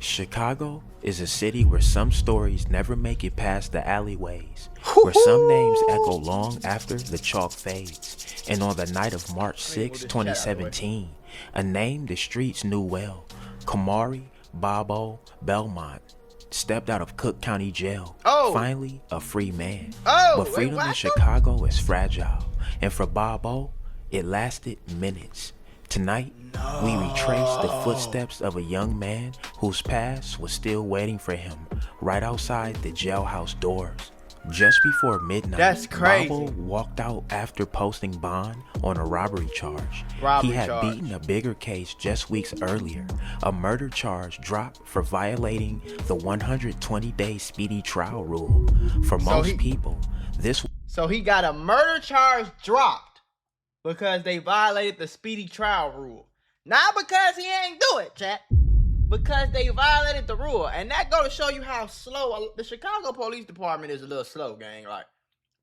Chicago is a city where some stories never make it past the alleyways, where some names echo long after the chalk fades. And on the night of March 6, 2017, a name the streets knew well, Kamari Bobo Belmont, stepped out of Cook County Jail, finally a free man. But freedom in Chicago is fragile, and for Bobo, it lasted minutes. Tonight, we retrace the footsteps of a young man whose past was still waiting for him right outside the jailhouse doors. Just before midnight, Bobo walked out after posting bond on a robbery charge. He had beaten a bigger case just weeks earlier, a murder charge dropped for violating the 120-day speedy trial rule. For most people, this... So he got a murder charge dropped because they violated the speedy trial rule. Not because he ain't do it, chat. Because they violated the rule. And that go to show you how slow the Chicago Police Department is. A little slow, gang. Like,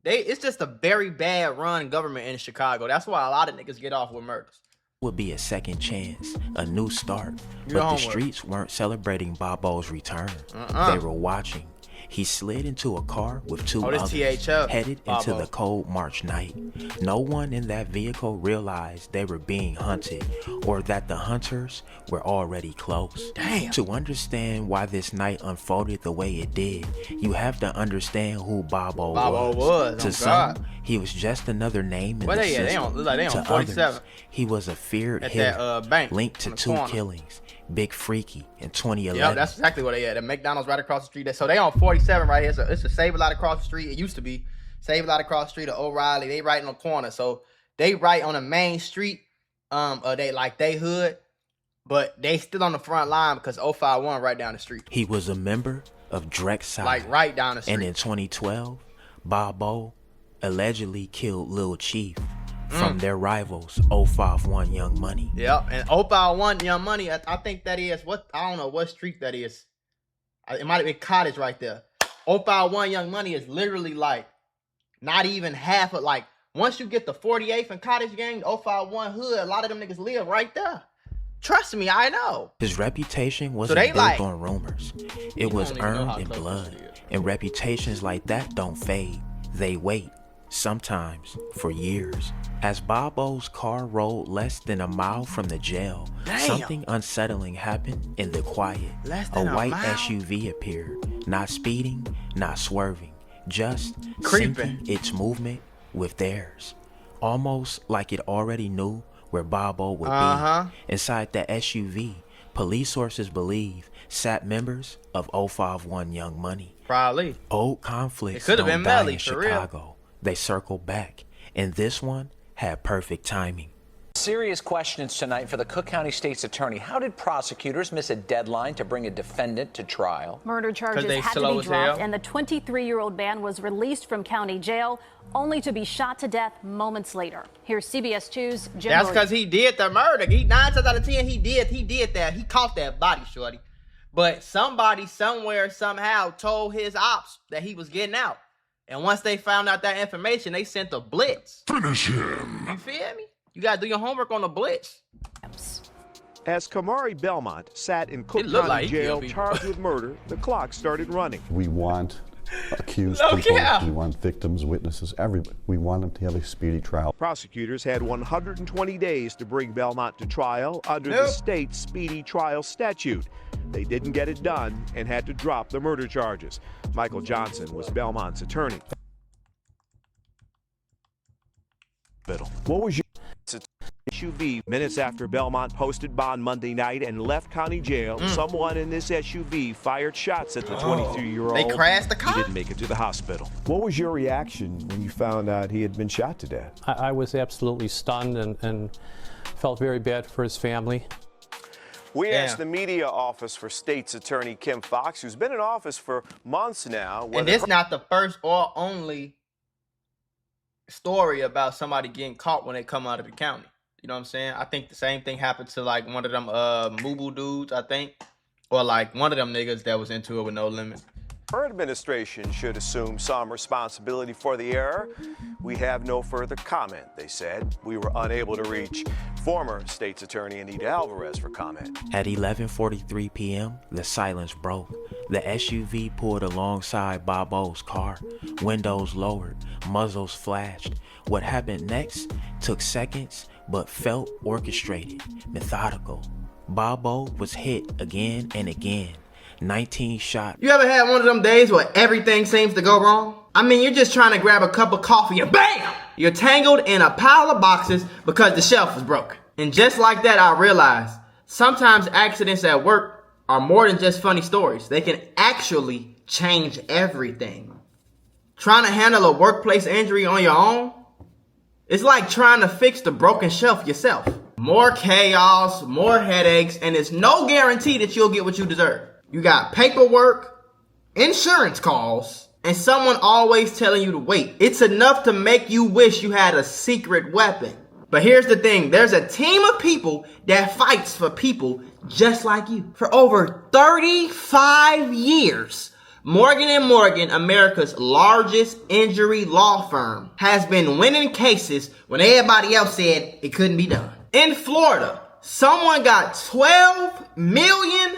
it's just a very bad run government in Chicago. That's why a lot of niggas get off with murders. Would be a second chance, a new start. But the streets weren't celebrating Bobo's return. They were watching. He slid into a car with two others, THF, headed into the cold March night. No one in that vehicle realized they were being hunted, or that the hunters were already close. Damn. To understand why this night unfolded the way it did, you have to understand who Bobo was. To some, he was just another name in the system. They on 47. Others, he was a feared hitter, linked to two killings. Big Freaky in 2011. Yeah, that's exactly what they at. The McDonald's right across the street. So they on 47 right here. So it's a Save-A-Lot across the street. It used to be Save-A-Lot across the street of O'Reilly. They right in the corner. So they right on the main street. They hood, but they still on the front line because 051 right down the street. He was a member of Drexel. Like right down the street. And in 2012, Bobo allegedly killed Lil Chief from their rivals, 051 Young Money. Yeah, and 051 Young Money, I think that is, I don't know what street that is. It might have been Cottage right there. 051 Young Money is literally like, not even half of, like, once you get the 48th and Cottage gang, 051 hood, a lot of them niggas live right there. Trust me, I know. His reputation wasn't built on rumors. It was earned in blood. And reputations like that don't fade. They wait. Sometimes for years. As Bobo's car rolled less than a mile from the jail, something unsettling happened in the quiet. A white SUV appeared, not speeding, not swerving, just syncing its movement with theirs. Almost like it already knew where Bobo would be. Inside the SUV, police sources believe sat members of 051 Young Money. Probably. Old conflicts don't die in Chicago. They circle back, and this one had perfect timing. Serious questions tonight for the Cook County State's Attorney. How did prosecutors miss a deadline to bring a defendant to trial? Murder charges had to be dropped, and the 23-year-old man was released from county jail, only to be shot to death moments later. Here's CBS 2's Jim. That's because he did the murder. 9 times out of 10, he did that. He caught that body, shorty. But somebody, somewhere, somehow told his ops that he was getting out. And once they found out that information, they sent a blitz. Finish him. You feel me? You got to do your homework on the blitz. As Kamari Belmont sat in Cook County Jail charged with murder, the clock started running. We want accused people, we want victims, witnesses, everybody. We want them to have a speedy trial. Prosecutors had 120 days to bring Belmont to trial under the state's speedy trial statute. They didn't get it done and had to drop the murder charges. Michael Johnson was Belmont's attorney. What was your SUV? Minutes after Belmont posted bond Monday night and left county jail, someone in this SUV fired shots at the 23-year-old. They crashed the car? He didn't make it to the hospital. What was your reaction when you found out he had been shot to death? I was absolutely stunned and felt very bad for his family. We asked the media office for State's Attorney Kim Fox, who's been in office for months now. And this not the first or only story about somebody getting caught when they come out of the county. You know what I'm saying? I think the same thing happened to like one of them Mubu dudes, I think. Or like one of them niggas that was into it with no limit. current administration should assume some responsibility for the error. We have no further comment, they said. We were unable to reach former State's Attorney Anita Alvarez for comment. At 11:43 p.m., the silence broke. The SUV pulled alongside Bobo's car. Windows lowered, muzzles flashed. What happened next took seconds, but felt orchestrated, methodical. Bobo was hit again and again. 19 shots. You ever had one of them days where everything seems to go wrong? I mean, you're just trying to grab a cup of coffee and BAM! You're tangled in a pile of boxes because the shelf was broken. And just like that, I realized sometimes accidents at work are more than just funny stories. They can actually change everything. Trying to handle a workplace injury on your own? It's like trying to fix the broken shelf yourself. More chaos, more headaches, and it's no guarantee that you'll get what you deserve. You got paperwork, insurance calls, and someone always telling you to wait. It's enough to make you wish you had a secret weapon. But here's the thing, there's a team of people that fights for people just like you. For over 35 years, Morgan & Morgan, America's largest injury law firm, has been winning cases when everybody else said it couldn't be done. In Florida, someone got $12 million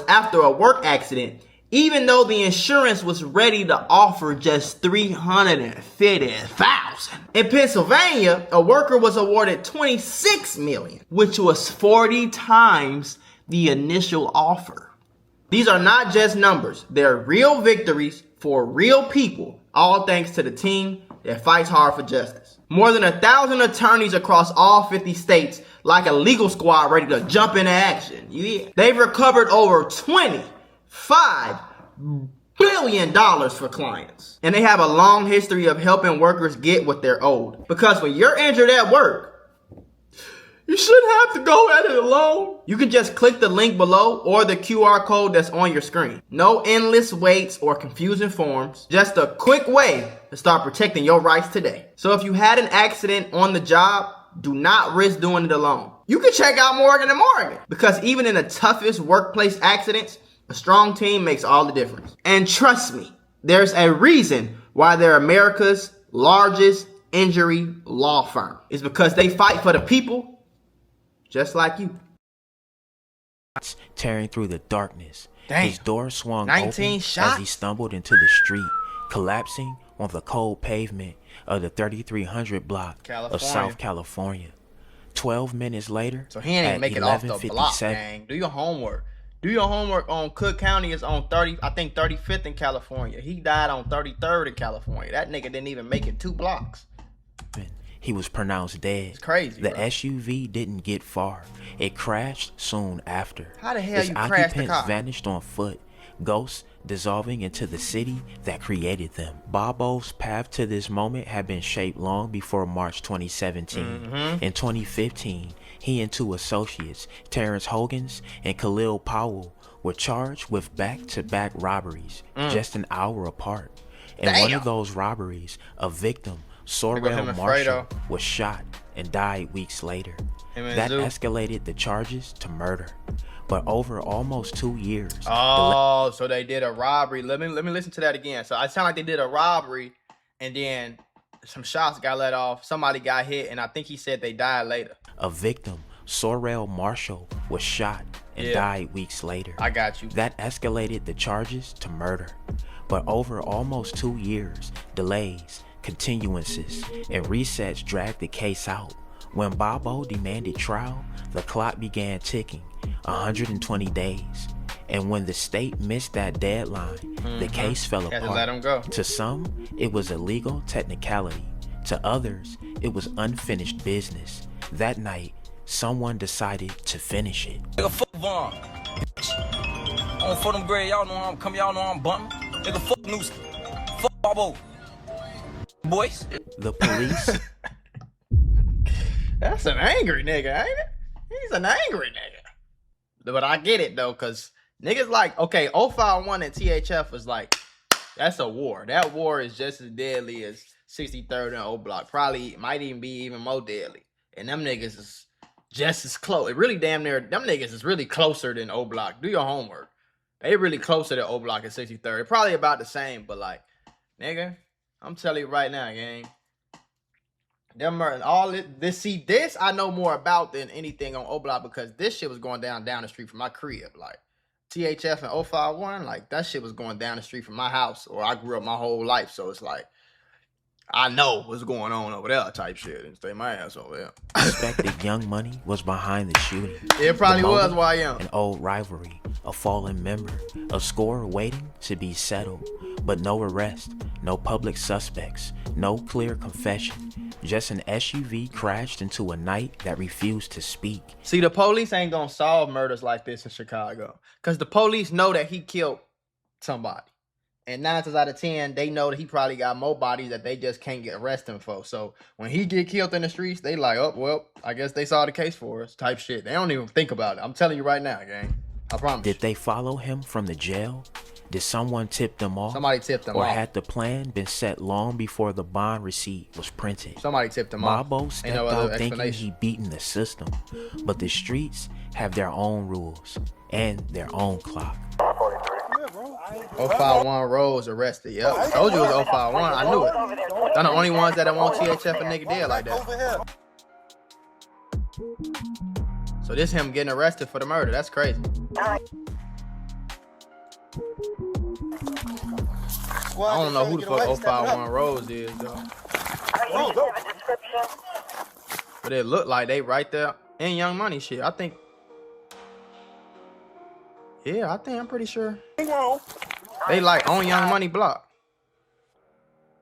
after a work accident, even though the insurance was ready to offer just $350,000. In Pennsylvania, a worker was awarded $26 million, which was 40 times the initial offer. These are not just numbers. They're real victories for real people, all thanks to the team that fights hard for justice. More than 1,000 attorneys across all 50 states, like a legal squad ready to jump into action. Yeah. They've recovered over $25 billion for clients. And they have a long history of helping workers get what they're owed. Because when you're injured at work, you shouldn't have to go at it alone. You can just click the link below or the QR code that's on your screen. No endless waits or confusing forms. Just a quick way to start protecting your rights today. So if you had an accident on the job, do not risk doing it alone. You can check out Morgan & Morgan, because even in the toughest workplace accidents, a strong team makes all the difference. And trust me, there's a reason why they're America's largest injury law firm. It's because they fight for the people just like you. Tearing through the darkness. Damn. His door swung 19 open shots? as he stumbled into the street, collapsing on the cold pavement of the 3300 block of South California. 12 minutes later, so he ain't make it off the block, gang. Do your homework. Do your homework on Cook County is on 35th in California. He died on 33rd in California. That nigga didn't even make it 2 blocks. He was pronounced dead. It's crazy, The bro. SUV didn't get far. It crashed soon after. How the hell Its you crashed the occupants car? vanished on foot, ghosts dissolving into the city that created them. Bobo's path to this moment had been shaped long before March 2017. In 2015, he and 2 associates, Terrence Hogans and Khalil Powell, were charged with back-to-back robberies just an hour apart. In one of those robberies, a victim, Sorrell Marshall, was shot and died weeks later. That escalated the charges to murder. But over almost 2 years. Oh, so they did a robbery. Let me listen to that again. So it sounded like they did a robbery, and then some shots got let off. Somebody got hit, and I think he said they died later. A victim, Sorrell Marshall, was shot and died weeks later. I got you. That escalated the charges to murder. But over almost 2 years, delays, continuances, and resets dragged the case out. When Bobo demanded trial, the clock began ticking, 120 days. And when the state missed that deadline, the case fell apart. Had to let him go. To some, it was a legal technicality. To others, it was unfinished business. That night, someone decided to finish it. Nigga, fuck Vaughn. On for them grade, y'all know I'm coming, y'all know I'm bumping. Nigga, fuck Noose. Fuck Bobo. Boys. The police. That's an angry nigga, ain't it? He's an angry nigga. But I get it though, cause niggas like, okay, 051 and THF was like, that's a war. That war is just as deadly as 63rd and O Block. Probably might even be even more deadly. And them niggas is just as close. It really damn near, them niggas is really closer than O Block. Do your homework. They really closer to O Block and 63rd. Probably about the same, but like, nigga, I'm telling you right now, gang. Them all this. See, this I know more about than anything on O Block because this shit was going down the street from my crib. Like THF and 051, like that shit was going down the street from my house, or I grew up my whole life. So it's like I know what's going on over there, type shit, and stay my ass over there. Suspected Young Money was behind the shooting. It probably was YM. An old rivalry, a fallen member, a score waiting to be settled, but no arrest, no public suspects, no clear confession. Just an SUV crashed into a night that refused to speak. See, the police ain't gonna solve murders like this in Chicago, because the police know that he killed somebody. And 9 times out of 10, they know that he probably got more bodies that they just can't get arrested for. So when he get killed in the streets, they like, oh, well, I guess they saw the case for us type shit. They don't even think about it. I'm telling you right now, gang. I promise. Did they follow him from the jail? Did someone tip them off? Somebody tipped them or off. Or had the plan been set long before the bond receipt was printed? Somebody tipped them off. Bobo stepped out thinking he beaten the system. But the streets have their own rules and their own clock. 051 Rose arrested. Yep. I told you it was 051. I knew it. They're the only ones that don't want THF a nigga dead like that. So this him getting arrested for the murder. That's crazy. I don't know who the fuck 051 Rose is, though. But it looked like they right there in Young Money shit. I think. Yeah, I'm pretty sure. They like on Young Money block.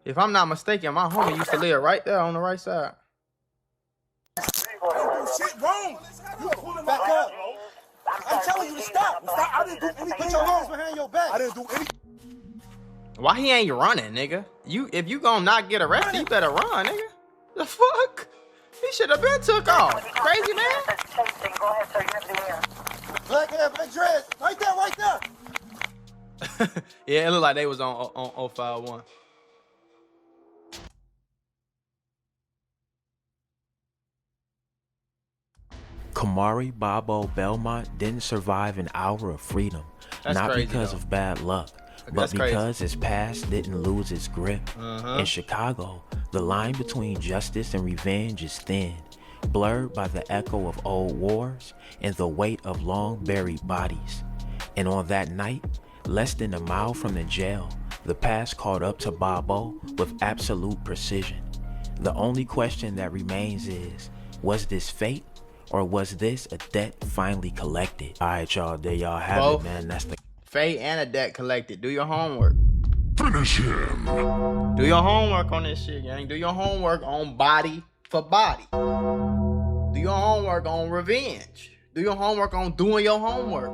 If I'm not mistaken, my homie used to live right there on the right side. Shit wrong. You pull him back up. I'm telling you to stop. Stop. I didn't do anything. Put your hands behind your back. I didn't do anything. Why he ain't running, nigga? If you gonna not get arrested, you better run, nigga. The fuck? He should have been took off. Crazy man. Go ahead, sir. You have to win. Black hair, black dress. Right there, right there. Yeah, it looked like they was on 051. Kamari Bobo Belmont didn't survive an hour of freedom. That's not crazy, because though. of bad luck, but because his past didn't lose its grip. In Chicago, the line between justice and revenge is thin, blurred by the echo of old wars and the weight of long buried bodies. And on that night, less than a mile from the jail, the past caught up to Bobo with absolute precision. The only question that remains is, was this fate or was this a debt finally collected? All right, y'all, there y'all have it, man. That's the fate and a debt collected. Do your homework. Finish him. Do your homework on this shit, gang. Do your homework on body for body. Do your homework on revenge. Do your homework on doing your homework.